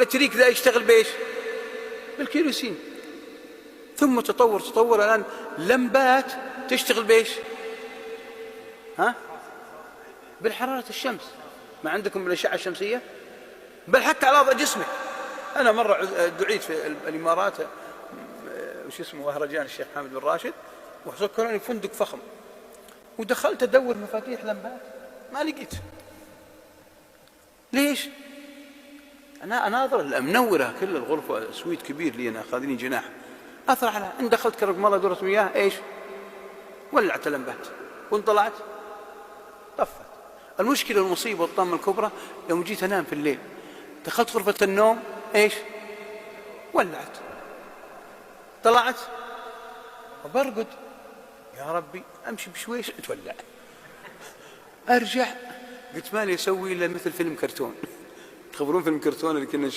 ولا تريك ذا يشتغل بإيش؟ بالكيروسين. ثم تطور الآن لمبات تشتغل بإيش؟ ها؟ بالحرارة الشمس. ما عندكم بالأشعة الشمسية؟ بل حتى على وضع جسمك. أنا مرة دعيت في الإمارات وش اسمه مهرجان الشيخ حامد بن راشد، وسكروني فندق فخم، ودخلت أدور مفاتيح لمبات ما لقيت. ليش؟ أنا أناظر منورة كل الغرفة، سويت كبير لي أنا خاذني جناح، أثر على إن دخلت كرب مرة دورة مياه إيش؟ ولعت اللمبات، وإن طلعت طفت. المشكلة والمصيبة والطامة الكبرى يوم جيت أنام في الليل، دخلت غرفة النوم إيش؟ ولعت. طلعت وبرقد، يا ربي أمشي بشويش تولع، أرجع قلت مالي أسوي إلا مثل فيلم كرتون. تخبرون فيلم كرتون اللي كنا